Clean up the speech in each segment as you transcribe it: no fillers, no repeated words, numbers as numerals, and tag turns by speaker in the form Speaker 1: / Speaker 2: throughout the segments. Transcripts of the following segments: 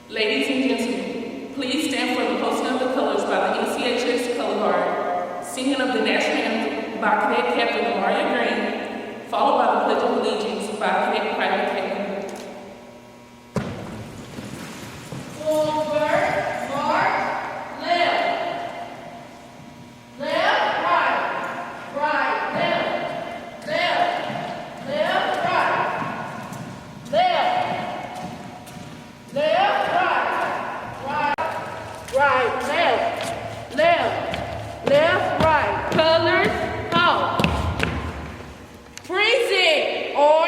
Speaker 1: Ladies and gentlemen, please stand for the posting of the colors by the NCHS Color Guard, singing of the national anthem by Cadet Captain Maria Green, followed by the Pledge of Allegiance by Cadet Private Captain.
Speaker 2: Forward, march, left. Left, right. Right, left. Left. Left, right. Left. Left, right. Right. Right, left. Left. Left, right. Colors, out. Freezing, or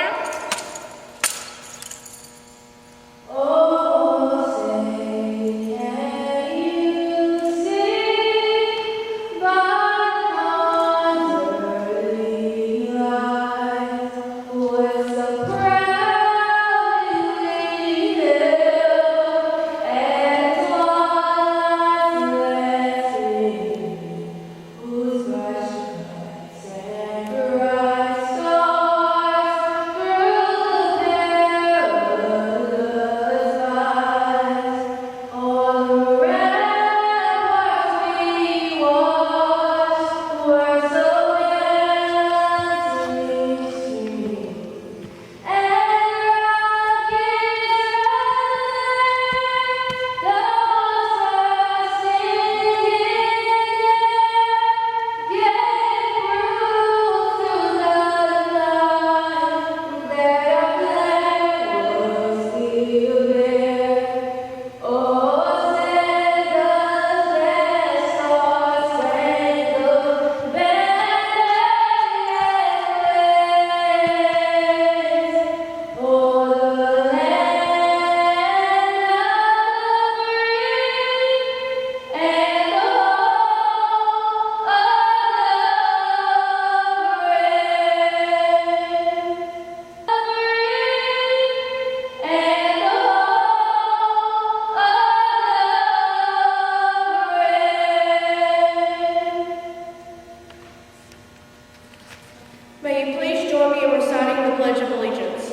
Speaker 3: may you please join me in reciting the Pledge of Allegiance.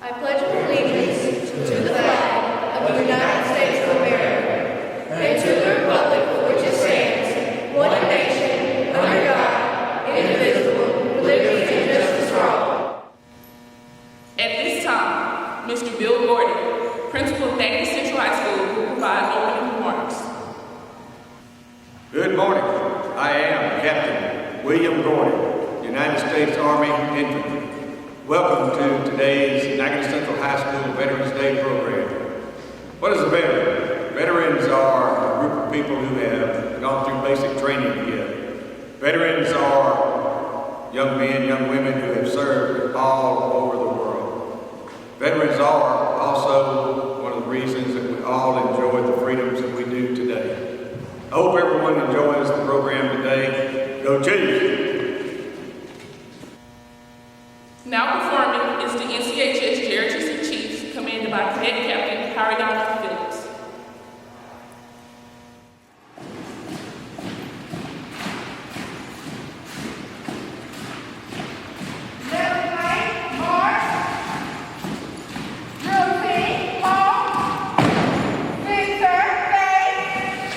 Speaker 3: I pledge allegiance to the flag of the United States of America and to the republic for which it stands, one nation, under God, indivisible, with liberty and justice for all.
Speaker 1: At this time, Mr. Bill Gordon, Principal of Natchitoches Central High School, will provide opening remarks.
Speaker 4: Good morning. I am Captain William Gordon, United States Army Infantry. Welcome to today's Natchitoches Central High School Veterans Day program. What is a veteran? Veterans are a group of people who have gone through basic training together. Veterans are young men, young women who have served all over the world. Veterans are also one of the reasons that we all enjoy the freedoms that we do today. I hope everyone enjoys the program today. Go Chiefs!
Speaker 1: Now performing is the NCHS Jeriches and Chiefs, commanded by Cadet Captain Harriana Phillips.
Speaker 2: left, right, march. Routine, hold. Center, face.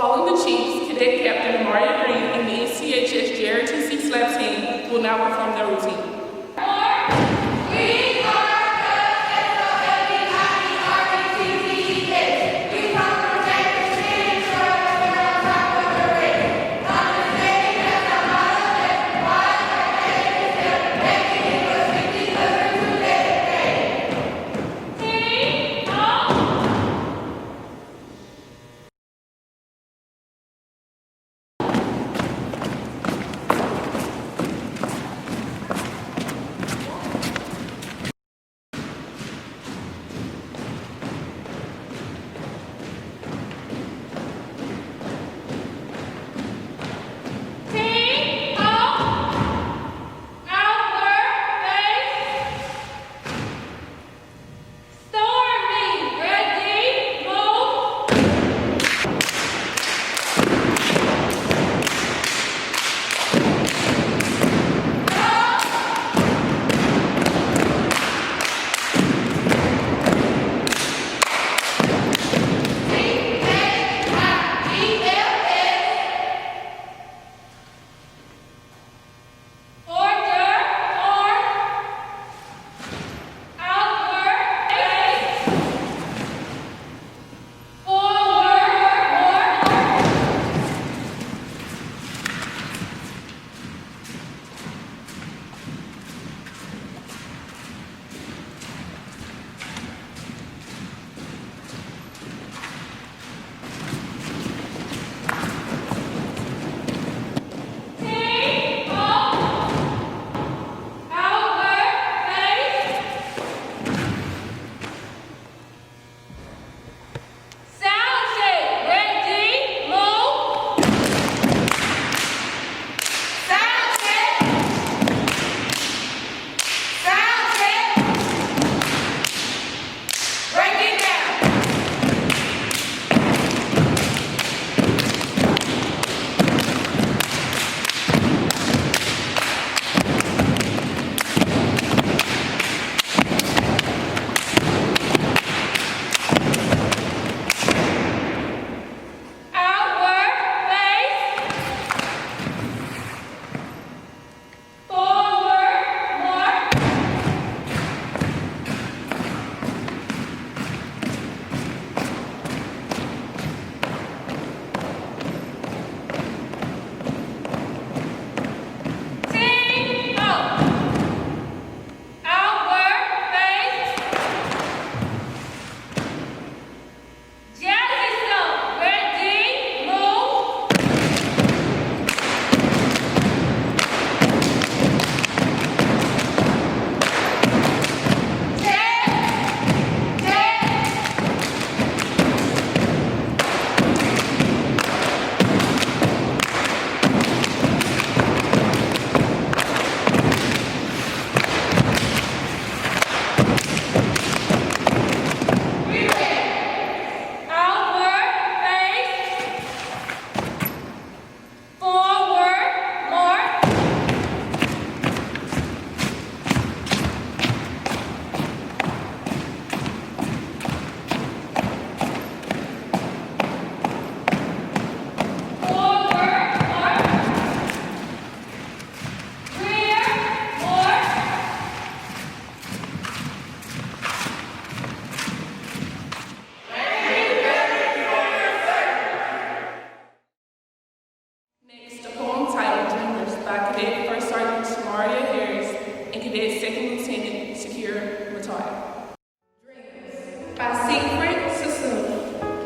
Speaker 1: Following the Chiefs, Cadet Captain Maria Green and the NCHS JRTC SLAP team will now perform their routine.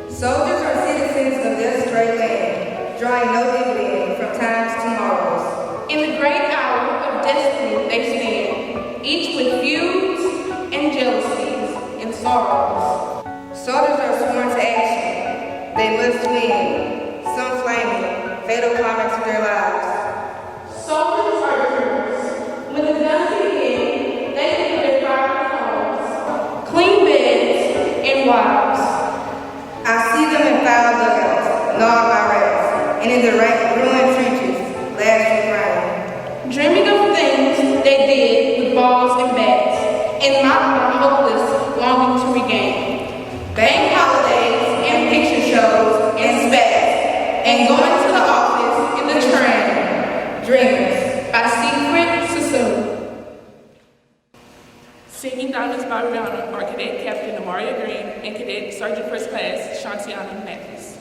Speaker 5: Soldiers are citizens of this great land, drawing no dividend from time's tomorrows.
Speaker 2: In the great hour of destiny they stand, each with feuds and jealousies and sorrows.
Speaker 5: Soldiers are sworn to action. They must win, some flaming, fatal climax of their lives.
Speaker 2: Soldiers are dreamers. When the guns begin, they leave their private homes, clean beds, and wives.
Speaker 5: I see them in foul dugouts, gnawed by rats, and in the ruined trenches, lashed with crying.
Speaker 2: Dreaming of things they did with balls and bats, and mocked by hopeless longing to regain. Bank holidays and picture shows and spats, and going to the office in the train. Dreamers by Secret Sassoon.
Speaker 1: Singing Diamonds by Rihanna are Cadet Captain Amaria Green and Cadet Sergeant First Class Shantiana Mathis.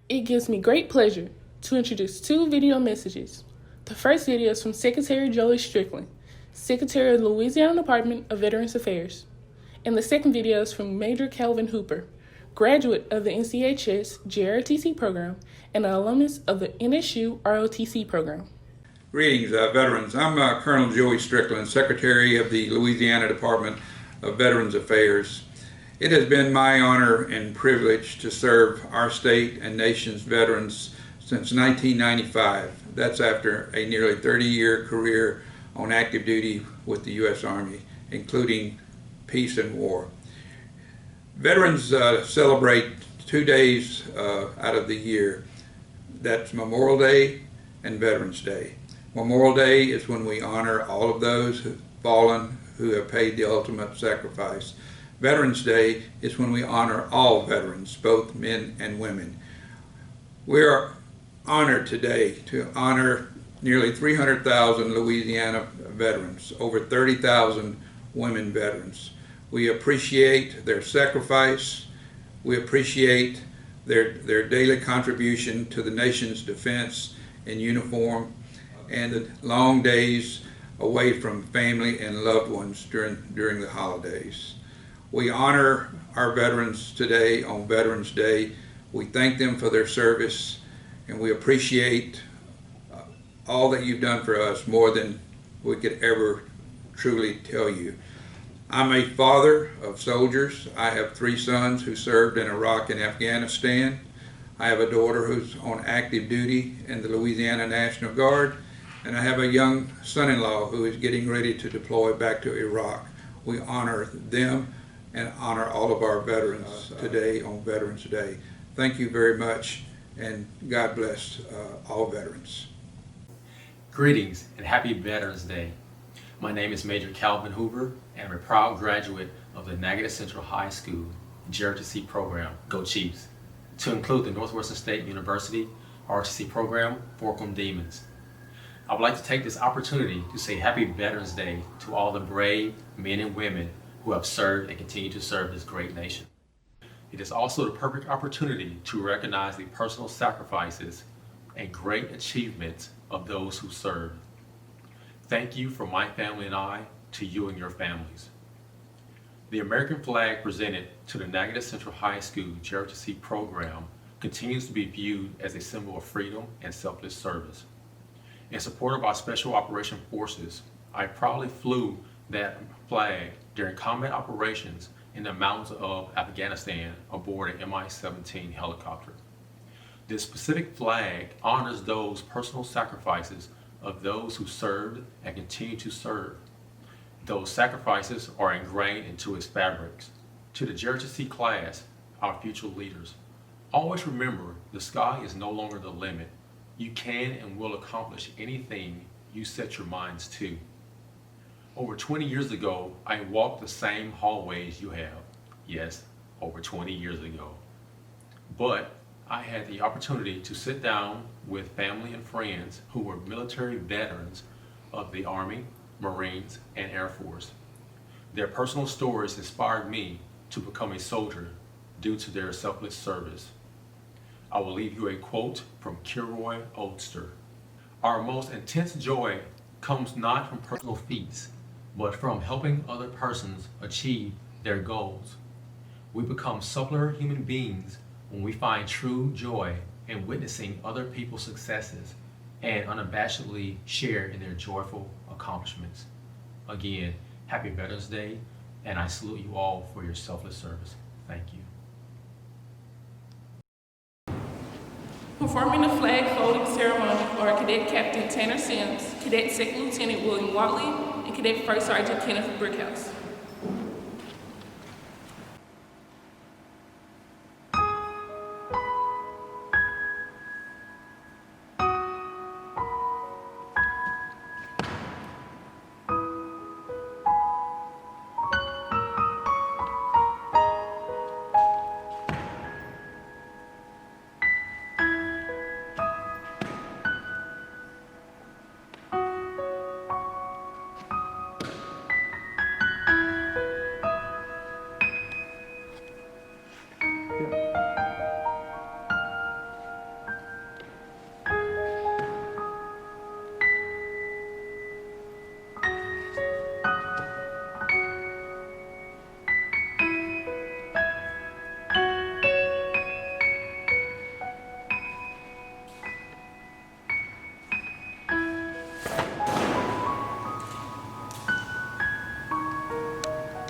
Speaker 1: It gives me great pleasure to introduce two video messages. The first video is from Secretary Joey Strickland, Secretary of the Louisiana Department of Veterans Affairs. And the second video is from Major Calvin Hooper, graduate of the NCHS JROTC program and an alumnus of the NSU ROTC program.
Speaker 6: Greetings, veterans. I'm Colonel Joey Strickland, Secretary of the Louisiana Department of Veterans Affairs. It has been my honor and privilege to serve our state and nation's veterans since 1995. That's after a nearly 30-year career on active duty with the U.S. Army, including peace and war. Veterans celebrate 2 days out of the year. That's Memorial Day and Veterans Day. Memorial Day is when we honor all of those who've fallen, who have paid the ultimate sacrifice. Veterans Day is when we honor all veterans, both men and women. We are honored today to honor nearly 300,000 Louisiana veterans, over 30,000 women veterans. We appreciate their sacrifice. We appreciate their daily contribution to the nation's defense in uniform and the long days away from family and loved ones during the holidays. We honor our veterans today on Veterans Day. We thank them for their service, and we appreciate all that you've done for us, more than we could ever truly tell you. I'm a father of soldiers. I have 3 sons who served in Iraq and Afghanistan. I have a daughter who's on active duty in the Louisiana National Guard, and I have a young son-in-law who is getting ready to deploy back to Iraq. We honor them and honor all of our veterans today on Veterans Day. Thank you very much, and God bless all veterans.
Speaker 7: Greetings and happy Veterans Day. My name is Major Calvin Hoover, and I'm a proud graduate of the Natchitoches Central High School JRTC program, Go Chiefs, to include the Northwestern State University RTC program, Forcum Demons. I would like to take this opportunity to say happy Veterans Day to all the brave men and women who have served and continue to serve this great nation. It is also the perfect opportunity to recognize the personal sacrifices and great achievements of those who served. Thank you from my family and I to you and your families. The American flag presented to the Natchitoches Central High School JRTC program continues to be viewed as a symbol of freedom and selfless service. In support of our Special Operation Forces, I proudly flew that flag during combat operations in the mountains of Afghanistan aboard an Mi-17 helicopter. This specific flag honors those personal sacrifices of those who served and continue to serve. Those sacrifices are ingrained into its fabrics. To the JRTC class, our future leaders, always remember the sky is no longer the limit. You can and will accomplish anything you set your minds to. Over 20 years ago, I walked the same hallways you have. Yes, over 20 years ago. But I had the opportunity to sit down with family and friends who were military veterans of the Army, Marines, and Air Force. Their personal stories inspired me to become a soldier due to their selfless service. I will leave you a quote from Kilroy Oldster. Our most intense joy comes not from personal feats, but from helping other persons achieve their goals. We become subtler human beings when we find true joy in witnessing other people's successes and unabashedly share in their joyful accomplishments. Again, happy Veterans Day, and I salute you all for your selfless service. Thank you.
Speaker 1: Performing the flag folding ceremony are Cadet Captain Tanner Sims, Cadet Second Lieutenant William Watley, and Cadet First Sergeant Kenneth Brickhouse.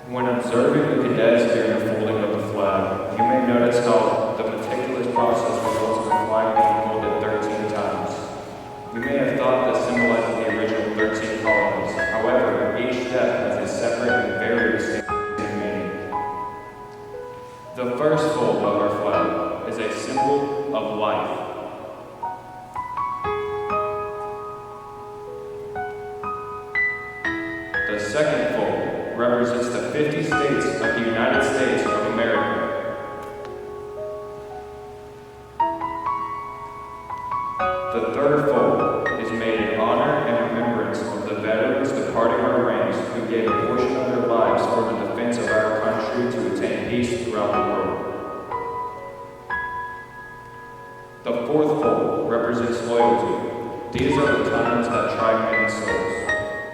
Speaker 8: When observing the cadets during the folding of the flag, you may notice how the meticulous process results in the flag being folded 13 times. You may have thought this symbolizes the original 13 colonies. However, each step has a separate and very distinct meaning. The first fold of our flag is a symbol of life. The second fold represents the 50 states of the United States of America. The third fold is made in honor and remembrance of the veterans departing our ranks who gave a portion of their lives for the defense of our country to attain peace throughout the world. The fourth fold represents loyalty. These are the times that try many souls.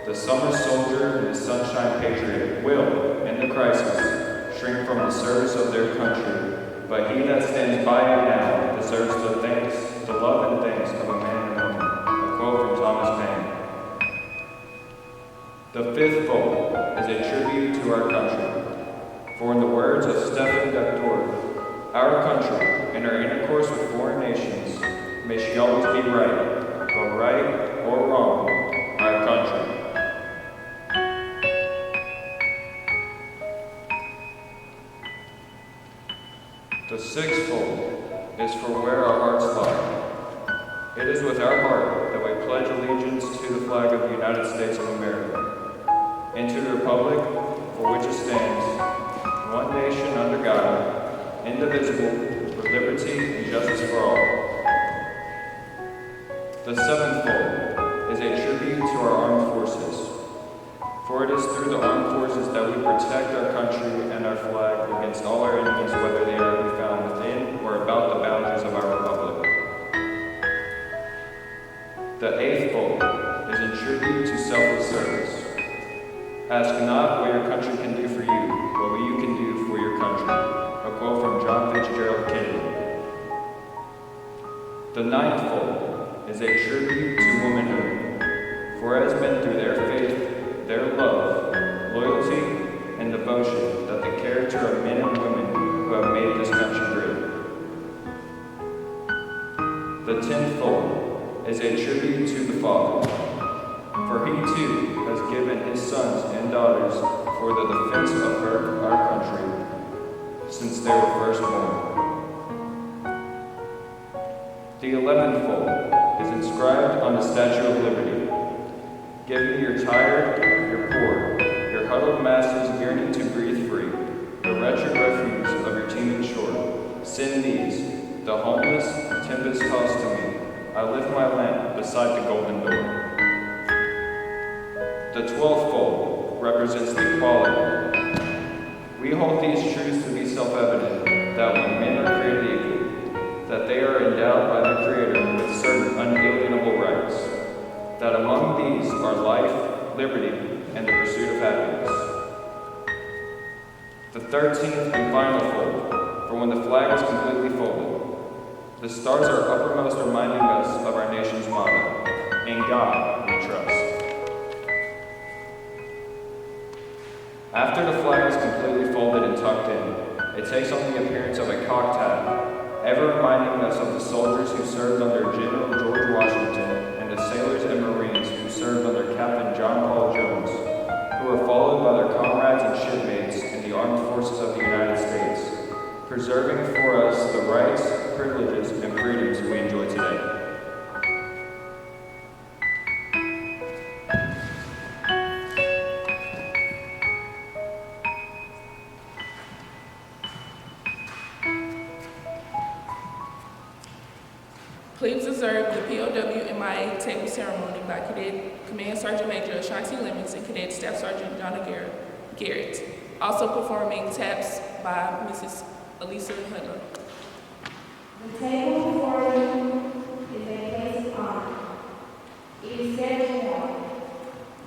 Speaker 8: The summer soldier and the sunshine patriot will, in the crisis, shrink from the service of their country, but he that stands by it now deserves the love and thanks of a man and woman. A quote from Thomas Paine. The fifth fold is a tribute to our country. For in the words of Stephen Doctor, our country, in her intercourse with foreign nations, may she always be right, but right or wrong, our country. The sixth fold is for where our hearts lie. It is with our heart that we pledge allegiance to the flag of the United States of America, and to the republic for which it stands, one nation under God, indivisible, with liberty and justice for all. The seventh fold is a tribute to our armed forces, for it is through the armed forces that we protect our country and our flag against all our enemies, whether they are to be found within or about the boundaries of our republic. The eighth fold is in tribute to selfless service. Ask not what your country can do for you, but what you can do for your country. A quote from John Fitzgerald Kennedy. The ninth fold is a tribute to womanhood, for it has been through their faith, their love, loyalty, and devotion that the character of men and women who have made this country great. The tenth fold is a tribute to the Father, for he too has given his sons and daughters for the defense of our country since they were first born. The 11th fold is inscribed on the Statue of Liberty. Give me your tired, your poor, your huddled masses yearning to breathe free, the wretched refuse of your teeming shore. Send these, the homeless, tempest-tossed to me. I lift my lamp beside the golden door. The 12th fold represents equality. We hold these truths to be self-evident, that when men are created equal, that they are endowed by their Creator with certain unalienable rights, that among these are life, liberty, and the pursuit of happiness. The 13th and final fold, for when the flag is completely folded, the stars are uppermost, reminding us of our nation's motto, "In God we trust." After the flag is completely folded and tucked in, it takes on the appearance of a cocked hat, ever reminding us of the soldiers who served under General George Washington and the sailors and Marines who served under Captain John Paul Jones, who were followed by their comrades and shipmates in the armed forces of the United States, preserving for us the rights, privileges, and freedoms we enjoy today.
Speaker 1: Please observe the POW MIA table ceremony by Cadet Command Sergeant Major Ashanti Lemons and Cadet Staff Sergeant Donna Garrett. Also performing taps by Mrs. Elisa Hunter.
Speaker 2: The table before you is a place of honor. It is set in water.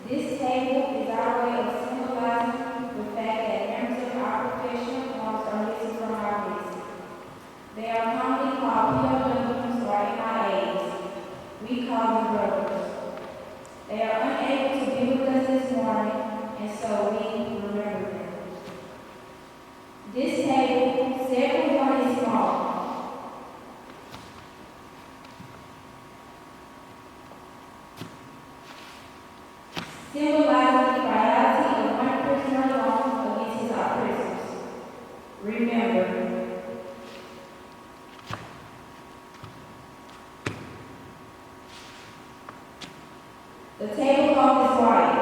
Speaker 2: This table is our way of symbolizing the fact that members of our profession are missing from our list. They are commonly called POWs or MIAs. We call them brothers. They are unable to be with us this morning, and so we remember them. This table, several one is small. Symbolizing the priority of one prisoner alone against his oppressors. Remember, the tablecloth is white.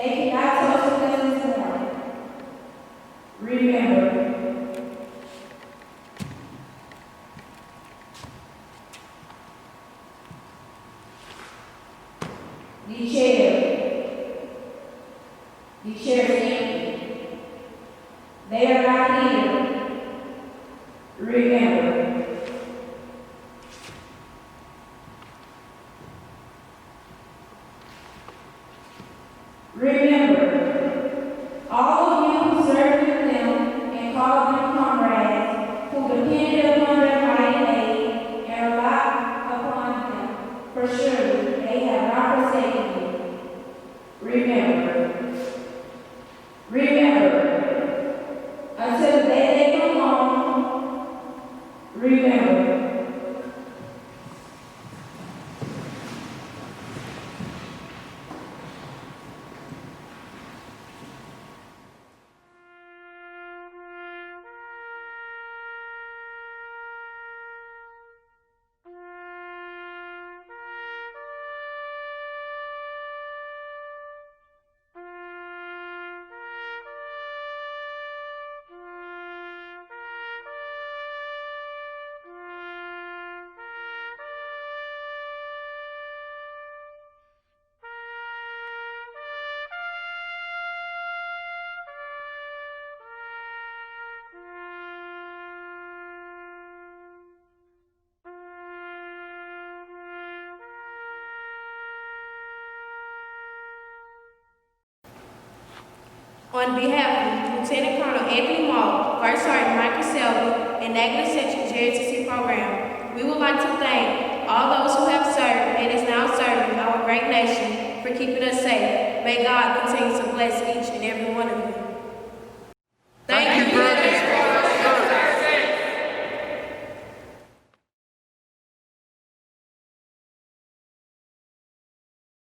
Speaker 2: They cannot toast with us this morning. Remember, the chair is empty. They are not here. Remember, all of you who served with them and called them comrades, who depended upon their mighty aid and relied upon them, for surely they have not forsaken you. Remember, until the day they come home, remember.
Speaker 3: On behalf of Lieutenant Colonel Anthony Maul, First Sergeant Michael Selby, and Negative Section JSC program, we would like to thank all those who have served and is now serving our great nation for keeping us safe. May God continue to bless each and every one of you. Thank you, brother.